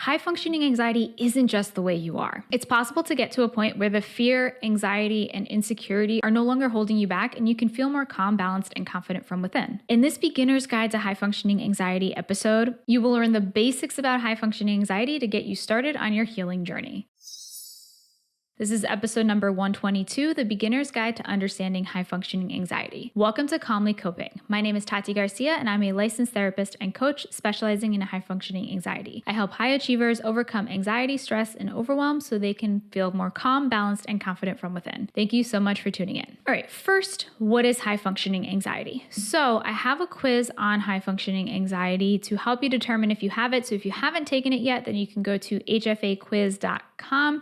high functioning anxiety isn't just the way you are. It's possible to get to a point where the fear, anxiety, and insecurity are no longer holding you back, and you can feel more calm, balanced, and confident from within. In this Beginner's Guide to High Functioning Anxiety episode, you will learn the basics about high functioning anxiety to get you started on your healing journey. This is episode number 122, The Beginner's Guide to Understanding High Functioning Anxiety. Welcome to Calmly Coping. My name is Tati Garcia, and I'm a licensed therapist and coach specializing in high functioning anxiety. I help high achievers overcome anxiety, stress, and overwhelm so they can feel more calm, balanced, and confident from within. Thank you so much for tuning in. All right, first, what is high functioning anxiety? So I have a quiz on high functioning anxiety to help you determine if you have it. So if you haven't taken it yet, then you can go to hfaquiz.com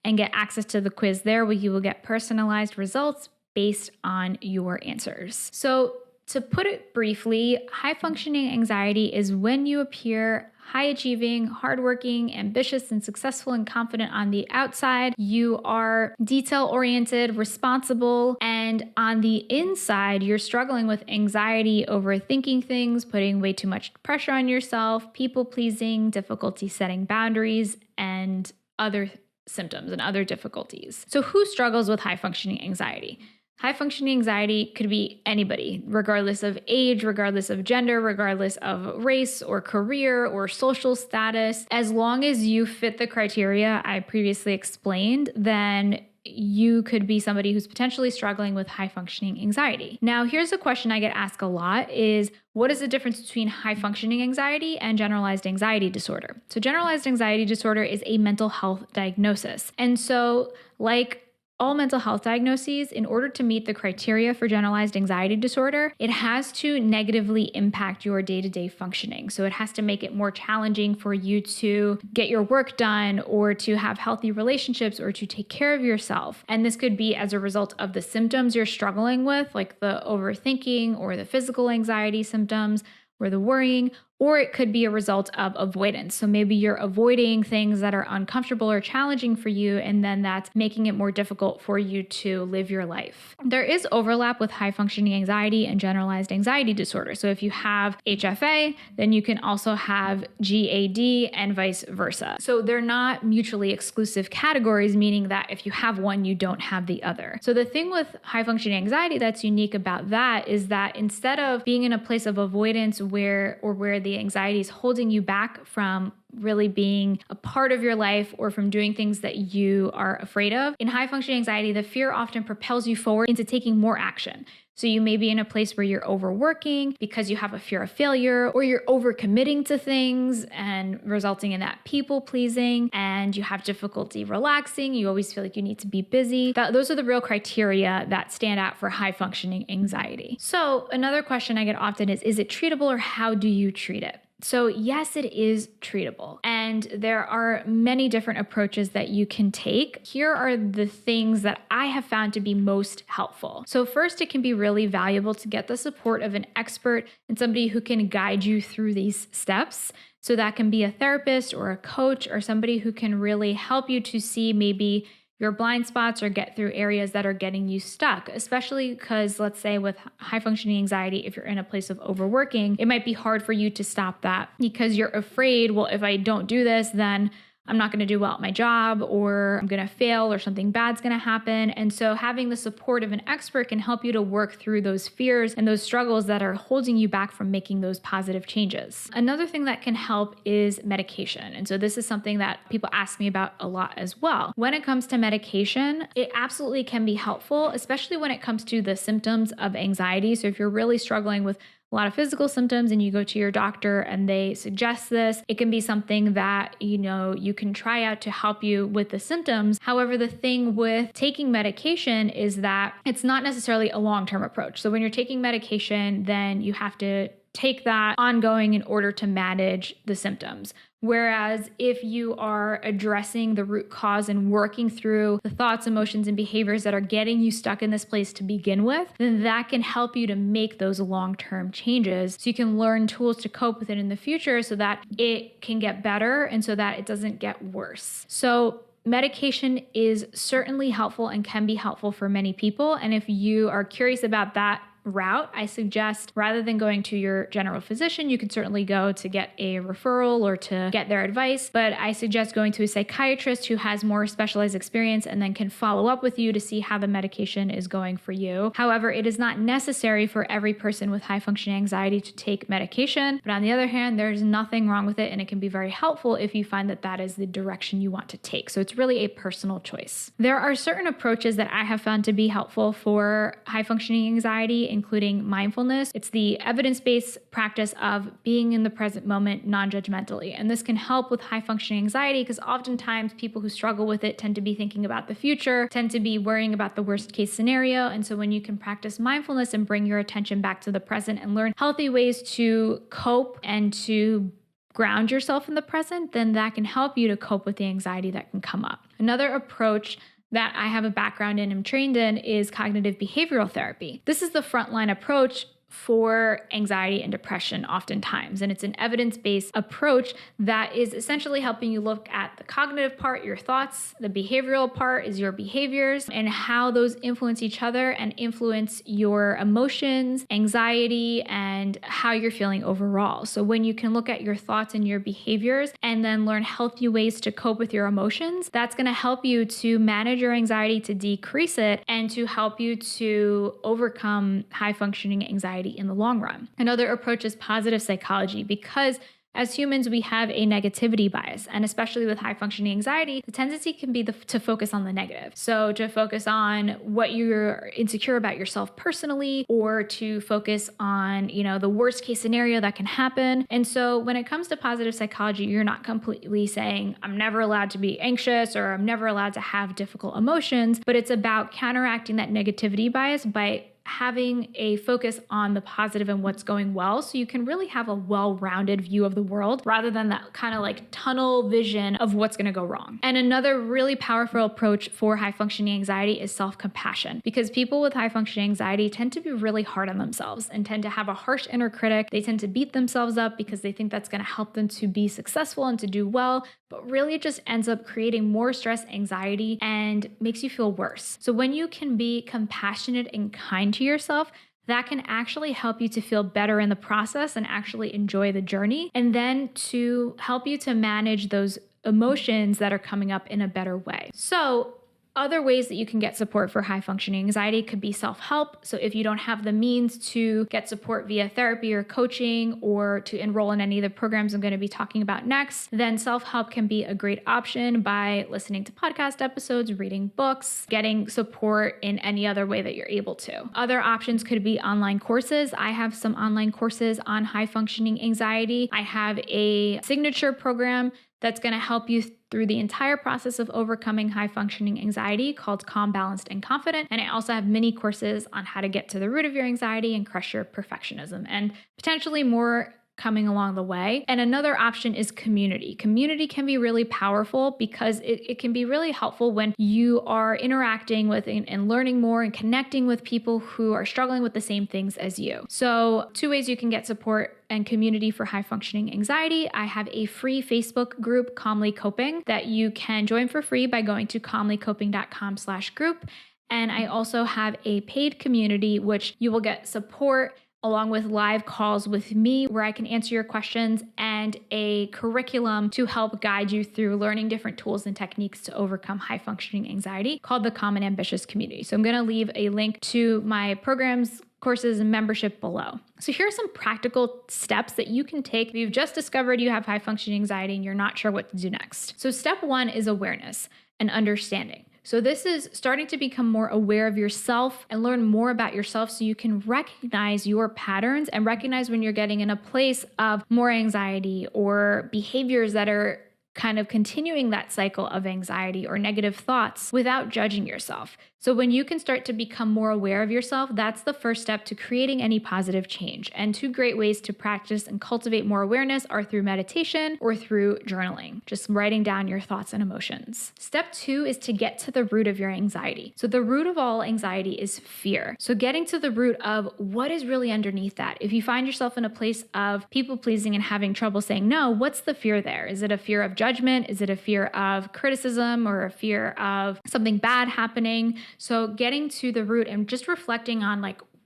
and get access to the quiz there, where you will get personalized results based on your answers. So to put it briefly, high functioning anxiety is when you appear high achieving, hardworking, ambitious, and successful and confident on the outside. You are detail oriented, responsible, and on the inside, you're struggling with anxiety, overthinking things, putting way too much pressure on yourself, people pleasing, difficulty setting boundaries, and other symptoms and other difficulties. So who struggles with high functioning anxiety? High functioning anxiety could be anybody, regardless of age, regardless of gender, regardless of race or career or social status. As long as you fit the criteria I previously explained, then you could be somebody who's potentially struggling with high functioning anxiety. Now, here's a question I get asked a lot is, what is the difference between high functioning anxiety and generalized anxiety disorder? So generalized anxiety disorder is a mental health diagnosis. And so like all mental health diagnoses, in order to meet the criteria for generalized anxiety disorder, it has to negatively impact your day-to-day functioning. So it has to make it more challenging for you to get your work done or to have healthy relationships or to take care of yourself. And this could be as a result of the symptoms you're struggling with, like the overthinking or the physical anxiety symptoms or the worrying, or it could be a result of avoidance. So maybe you're avoiding things that are uncomfortable or challenging for you, and then that's making it more difficult for you to live your life. There is overlap with high functioning anxiety and generalized anxiety disorder. So if you have HFA, then you can also have GAD and vice versa. So they're not mutually exclusive categories, meaning that if you have one, you don't have the other. So the thing with high functioning anxiety that's unique about that is that instead of being in a place of avoidance where the anxiety is holding you back from really being a part of your life or from doing things that you are afraid of, in high functioning anxiety, the fear often propels you forward into taking more action. So you may be in a place where you're overworking because you have a fear of failure, or you're overcommitting to things and resulting in that people pleasing, and you have difficulty relaxing. You always feel like you need to be busy. Those are the real criteria that stand out for high functioning anxiety. So another question I get often is it treatable, or how do you treat it? So yes, it is treatable, and there are many different approaches that you can take. Here are the things that I have found to be most helpful. So first, it can be really valuable to get the support of an expert and somebody who can guide you through these steps. So that can be a therapist or a coach or somebody who can really help you to see maybe your blind spots or get through areas that are getting you stuck, especially because, let's say, with high functioning anxiety, if you're in a place of overworking, it might be hard for you to stop that because you're afraid, well, if I don't do this, then I'm not going to do well at my job, or I'm going to fail, or something bad's going to happen. And so having the support of an expert can help you to work through those fears and those struggles that are holding you back from making those positive changes. Another thing that can help is medication. And so this is something that people ask me about a lot as well. When it comes to medication, it absolutely can be helpful, especially when it comes to the symptoms of anxiety. So if you're really struggling with a lot of physical symptoms and you go to your doctor and they suggest this, it can be something that, you can try out to help you with the symptoms. However, the thing with taking medication is that it's not necessarily a long-term approach. So when you're taking medication, then you have to take that ongoing in order to manage the symptoms. Whereas if you are addressing the root cause and working through the thoughts, emotions, and behaviors that are getting you stuck in this place to begin with, then that can help you to make those long-term changes so you can learn tools to cope with it in the future so that it can get better and so that it doesn't get worse. So medication is certainly helpful and can be helpful for many people. And if you are curious about that, route, I suggest rather than going to your general physician, you can certainly go to get a referral or to get their advice, but I suggest going to a psychiatrist who has more specialized experience and then can follow up with you to see how the medication is going for you. However, it is not necessary for every person with high functioning anxiety to take medication, but on the other hand, there's nothing wrong with it, and it can be very helpful if you find that that is the direction you want to take. So it's really a personal choice. There are certain approaches that I have found to be helpful for high functioning anxiety, including mindfulness. It's the evidence-based practice of being in the present moment non-judgmentally. And this can help with high functioning anxiety because oftentimes people who struggle with it tend to be thinking about the future, tend to be worrying about the worst case scenario. And so when you can practice mindfulness and bring your attention back to the present and learn healthy ways to cope and to ground yourself in the present, then that can help you to cope with the anxiety that can come up. Another approach that I have a background in and am trained in is cognitive behavioral therapy. This is the frontline approach for anxiety and depression oftentimes. And it's an evidence-based approach that is essentially helping you look at the cognitive part, your thoughts, the behavioral part is your behaviors, and how those influence each other and influence your emotions, anxiety, and how you're feeling overall. So when you can look at your thoughts and your behaviors and then learn healthy ways to cope with your emotions, that's going to help you to manage your anxiety, to decrease it, and to help you to overcome high functioning anxiety in the long run. Another approach is positive psychology, because as humans, we have a negativity bias, and especially with high functioning anxiety, the tendency can be to focus on the negative. So to focus on what you're insecure about yourself personally, or to focus on, the worst case scenario that can happen. And so when it comes to positive psychology, you're not completely saying, I'm never allowed to be anxious or I'm never allowed to have difficult emotions, but it's about counteracting that negativity bias by having a focus on the positive and what's going well, so you can really have a well-rounded view of the world rather than that kind of like tunnel vision of what's going to go wrong. And another really powerful approach for high-functioning anxiety is self-compassion, because people with high-functioning anxiety tend to be really hard on themselves and tend to have a harsh inner critic. They tend to beat themselves up because they think that's going to help them to be successful and to do well, but really it just ends up creating more stress, anxiety, and makes you feel worse. So when you can be compassionate and kind to yourself, that can actually help you to feel better in the process and actually enjoy the journey, and then to help you to manage those emotions that are coming up in a better way. So other ways that you can get support for high functioning anxiety could be self-help. So if you don't have the means to get support via therapy or coaching, or to enroll in any of the programs I'm going to be talking about next, then self-help can be a great option by listening to podcast episodes, reading books, getting support in any other way that you're able to. Other options could be online courses. I have some online courses on high functioning anxiety. I have a signature program that's going to help you through the entire process of overcoming high functioning anxiety called Calm, Balanced, and Confident. And I also have mini courses on how to get to the root of your anxiety and crush your perfectionism, and potentially more coming along the way. And another option is community. Community can be really powerful because it can be really helpful when you are interacting with and learning more and connecting with people who are struggling with the same things as you. So 2 ways you can get support and community for high functioning anxiety. I have a free Facebook group, Calmly Coping, that you can join for free by going to calmlycoping.com/group. And I also have a paid community, which you will get support along with live calls with me where I can answer your questions, and a curriculum to help guide you through learning different tools and techniques to overcome high functioning anxiety called the Calm and Ambitious Community. So I'm going to leave a link to my programs, courses, and membership below. So here are some practical steps that you can take if you've just discovered you have high functioning anxiety and you're not sure what to do next. So step 1 is awareness and understanding. So this is starting to become more aware of yourself and learn more about yourself so you can recognize your patterns and recognize when you're getting in a place of more anxiety or behaviors that are kind of continuing that cycle of anxiety or negative thoughts without judging yourself. So when you can start to become more aware of yourself, that's the first step to creating any positive change. And 2 great ways to practice and cultivate more awareness are through meditation or through journaling, just writing down your thoughts and emotions. Step 2 is to get to the root of your anxiety. So the root of all anxiety is fear. So getting to the root of what is really underneath that. If you find yourself in a place of people pleasing and having trouble saying no, what's the fear there? Is it a fear of judgment? Is it a fear of criticism or a fear of something bad happening? So getting to the root and just reflecting on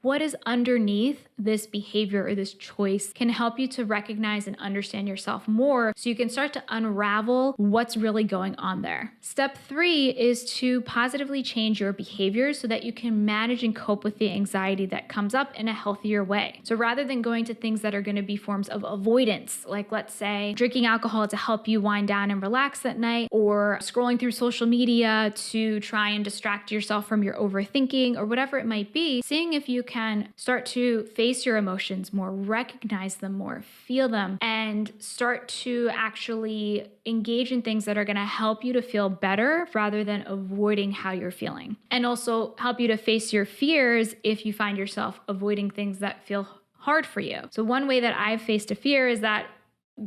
what is underneath this behavior or this choice can help you to recognize and understand yourself more so you can start to unravel what's really going on there. Step 3 is to positively change your behaviors so that you can manage and cope with the anxiety that comes up in a healthier way. So rather than going to things that are going to be forms of avoidance, like let's say drinking alcohol to help you wind down and relax at night, or scrolling through social media to try and distract yourself from your overthinking, or whatever it might be, seeing if you can start to face your emotions more, recognize them more, feel them, and start to actually engage in things that are going to help you to feel better rather than avoiding how you're feeling. And also help you to face your fears if you find yourself avoiding things that feel hard for you. So one way that I've faced a fear is that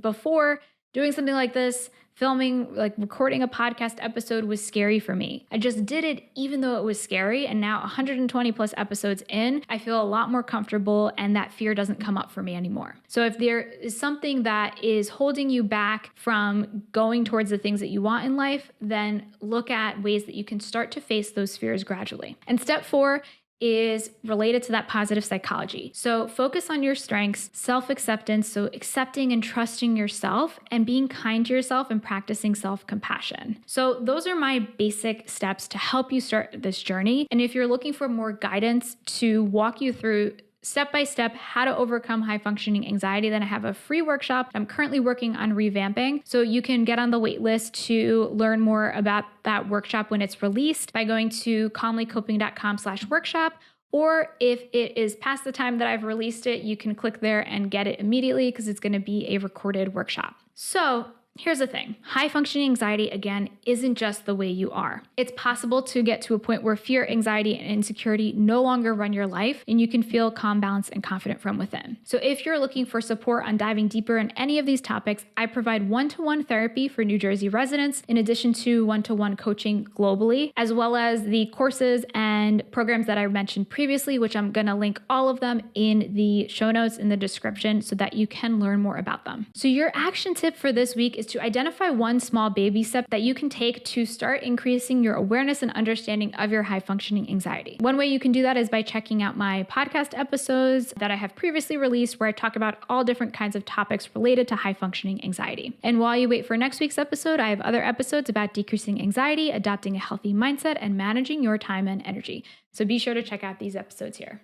before doing something like this, filming, like recording a podcast episode was scary for me. I just did it even though it was scary. And now 120 plus episodes in, I feel a lot more comfortable and that fear doesn't come up for me anymore. So if there is something that is holding you back from going towards the things that you want in life, then look at ways that you can start to face those fears gradually. And step 4 is related to that positive psychology. So focus on your strengths, self-acceptance, so accepting and trusting yourself and being kind to yourself and practicing self-compassion. So those are my basic steps to help you start this journey. And if you're looking for more guidance to walk you through step by step how to overcome high functioning anxiety, then I have a free workshop I'm currently working on revamping. So you can get on the wait list to learn more about that workshop when it's released by going to calmlycoping.com/workshop. Or if it is past the time that I've released it, you can click there and get it immediately because it's going to be a recorded workshop. So here's the thing. High functioning anxiety, again, isn't just the way you are. It's possible to get to a point where fear, anxiety, and insecurity no longer run your life and you can feel calm, balanced, and confident from within. So if you're looking for support on diving deeper in any of these topics, I provide one-to-one therapy for New Jersey residents, in addition to one-to-one coaching globally, as well as the courses and programs that I mentioned previously, which I'm going to link all of them in the show notes in the description so that you can learn more about them. So your action tip for this week is to identify one small baby step that you can take to start increasing your awareness and understanding of your high functioning anxiety. One way you can do that is by checking out my podcast episodes that I have previously released, where I talk about all different kinds of topics related to high functioning anxiety. And while you wait for next week's episode, I have other episodes about decreasing anxiety, adopting a healthy mindset, and managing your time and energy. So be sure to check out these episodes here.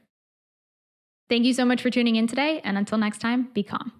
Thank you so much for tuning in today, and until next time, be calm.